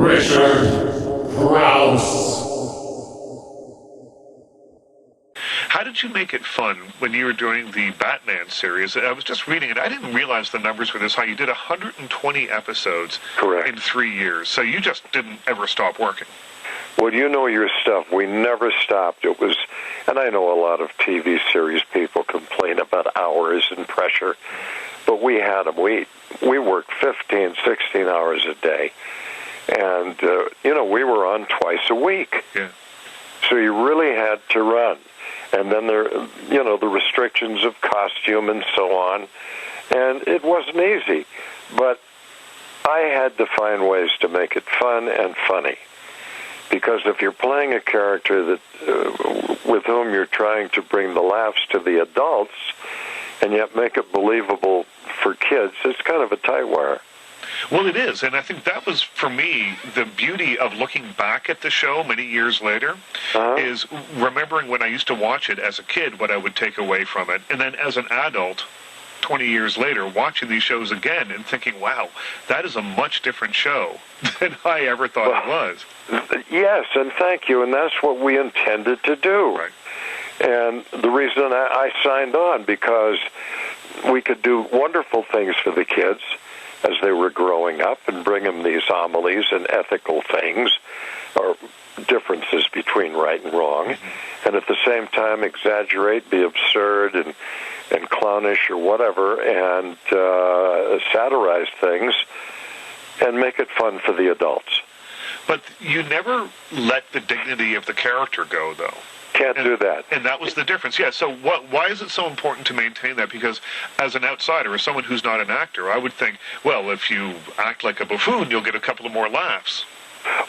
Crouse. How did you make it fun when you were doing the Batman series? I was just reading it. I didn't realize the numbers were this high. You did 120 episodes Correct. in 3 years, so you just didn't ever stop working. Well, you know your stuff. We never stopped. It was, and I know a lot of TV series people complain about hours and pressure, but we had them. We worked 15, 16 hours a day, and, we were on twice a week. Yeah. So you really had to run. And then the restrictions of costume and so on. And it wasn't easy. But I had to find ways to make it fun and funny. Because if you're playing a character that with whom you're trying to bring the laughs to the adults and yet make it believable for kids, it's kind of a tight wire. Well, it is, and I think that was, for me, the beauty of looking back at the show many years later, is remembering when I used to watch it as a kid, what I would take away from it, and then as an adult, 20 years later, watching these shows again and thinking, wow, that is a much different show than I ever thought it was. Yes, and thank you, and that's what we intended to do. Right. And the reason I signed on, because we could do wonderful things for the kids as they were growing up and bring them these homilies and ethical things or differences between right and wrong, and at the same time exaggerate, be absurd and clownish or whatever, and satirize things and make it fun for the adults. But you never let the dignity of the character go, though. Can't do that. And that was the difference, yeah. So why is it so important to maintain that? Because as an outsider, as someone who's not an actor, I would think, well, if you act like a buffoon, you'll get a couple of more laughs.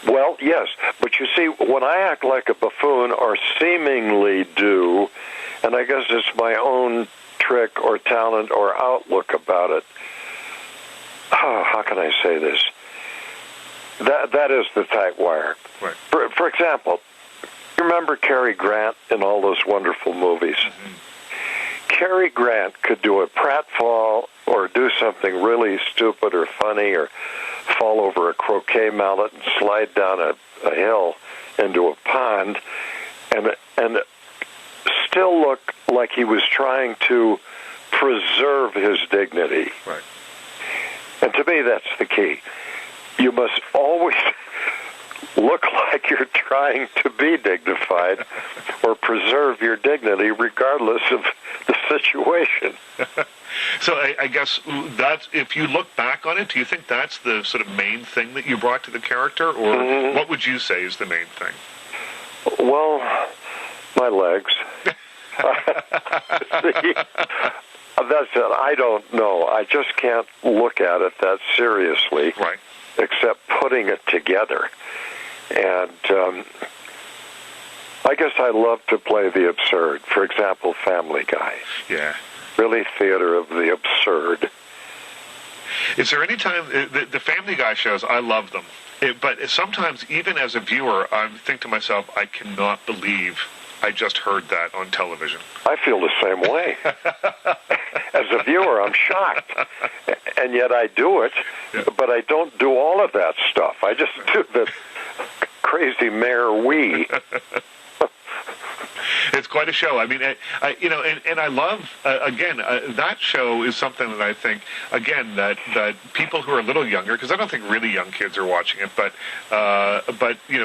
Well, yes, but you see, when I act like a buffoon or seemingly do, and I guess it's my own trick or talent or outlook about it, how can I say this? That is the tight wire. Right. For example, you remember Cary Grant in all those wonderful movies? Mm-hmm. Cary Grant could do a pratfall or do something really stupid or funny or fall over a croquet mallet and slide down a hill into a pond and still look like he was trying to preserve his dignity. Right. And to me, that's the key. You must always look like you're trying to be dignified or preserve your dignity regardless of the situation. So I guess that's, if you look back on it, do you think that's the sort of main thing that you brought to the character, or what would you say is the main thing? Well, my legs. See, that's it. I don't know. I just can't look at it that seriously, right, except putting it together. And I guess I love to play the absurd. For example, Family Guy. Yeah. Really theater of the absurd. Is there any time, the Family Guy shows, I love them. But sometimes, even as a viewer, I think to myself, I cannot believe I just heard that on television. I feel the same way. As a viewer, I'm shocked. And yet I do it, but I don't do all of that stuff. I just do the crazy Mayor Wee. It's quite a show. I mean, and I love, again, that show is something that I think, again, that people who are a little younger, because I don't think really young kids are watching it, but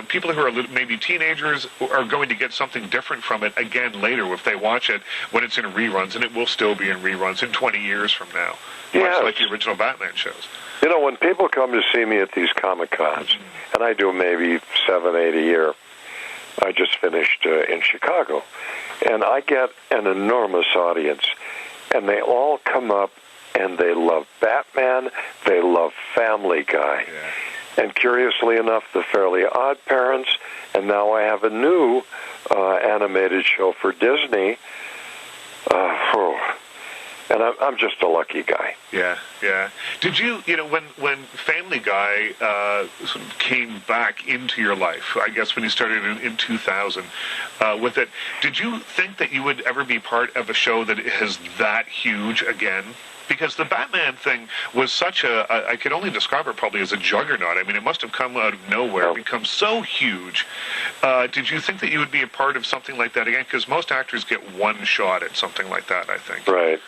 people who are maybe teenagers are going to get something different from it again later if they watch it when it's in reruns, and it will still be in reruns in 20 years from now, much like the original Batman shows. You know, when people come to see me at these Comic-Cons, and I do maybe 7, 8 a year, I just finished in Chicago, and I get an enormous audience, and they all come up, and they love Batman, they love Family Guy, and curiously enough, The Fairly Odd Parents, and now I have a new animated show for Disney, and I'm just a lucky guy. Yeah. Did you, when Family Guy sort of came back into your life, I guess when you started in 2000 with it, did you think that you would ever be part of a show that is that huge again? Because the Batman thing was such I could only describe it probably as a juggernaut. I mean, it must have come out of nowhere, become so huge. Did you think that you would be a part of something like that again? Because most actors get one shot at something like that, I think. Right.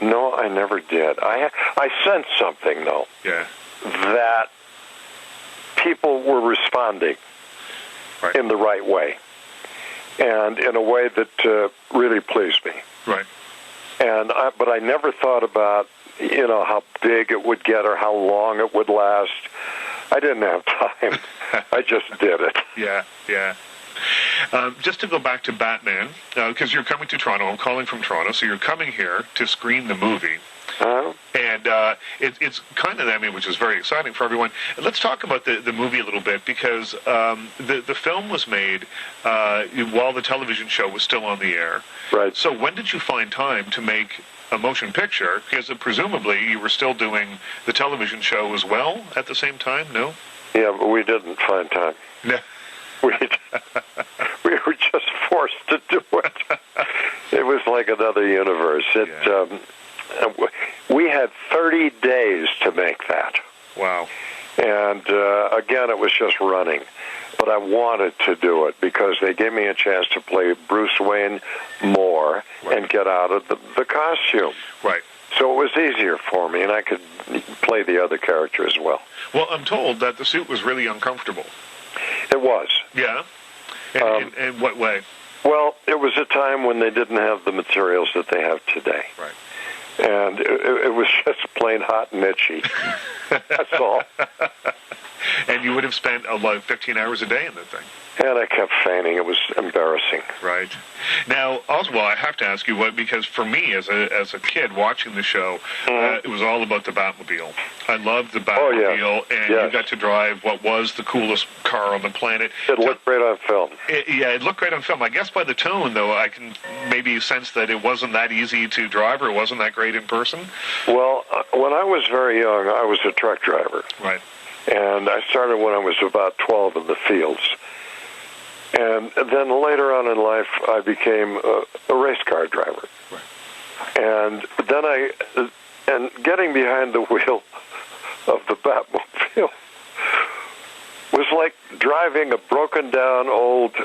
No, I never did. I sensed something, though. Yeah. That people were responding in the right way, and in a way that really pleased me. Right. But I never thought about, how big it would get or how long it would last. I didn't have time. I just did it. Yeah. Just to go back to Batman, because you're coming to Toronto. I'm calling from Toronto, so you're coming here to screen the movie. And it's kind of, which is very exciting for everyone. Let's talk about the movie a little bit, because the film was made while the television show was still on the air. Right. So when did you find time to make a motion picture? Because presumably you were still doing the television show as well at the same time, no? Yeah, but we didn't find time. No. We were just forced to do it. It was like another universe. We had 30 days to make that. Wow. And again, it was just running. But I wanted to do it because they gave me a chance to play Bruce Wayne more and get out of the costume. Right. So it was easier for me, and I could play the other character as well. Well, I'm told that the suit was really uncomfortable. It was. Yeah? In what way? Well, it was a time when they didn't have the materials that they have today. Right. And it was just plain hot and itchy. That's all. And you would have spent 15 hours a day in the thing. And I kept feigning. It was embarrassing. Right. Now, Oswald, I have to ask you, because for me, as a kid watching the show, it was all about the Batmobile. I loved the Batmobile, and you got to drive what was the coolest car on the planet. It looked great on film. It looked great on film. I guess by the tone, though, I can maybe sense that it wasn't that easy to drive, or it wasn't that great in person. Well, when I was very young, I was a truck driver. Right. And I started when I was about 12 in the fields. And then later on in life, I became a race car driver. Right. And getting behind the wheel of the Batmobile was like driving a broken down old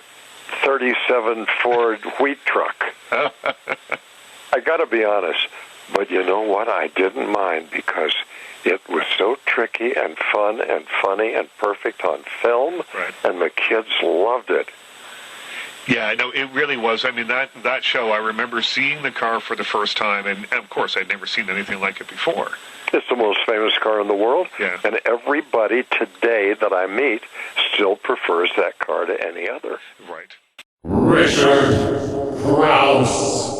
37 Ford wheat truck. I got to be honest, but you know what? I didn't mind, because it was so tricky and fun and funny and perfect on film, and the kids loved it. Yeah, no, it really was. I mean, that show, I remember seeing the car for the first time, and of course, I'd never seen anything like it before. It's the most famous car in the world, and everybody today that I meet still prefers that car to any other. Right. Richard Crouse.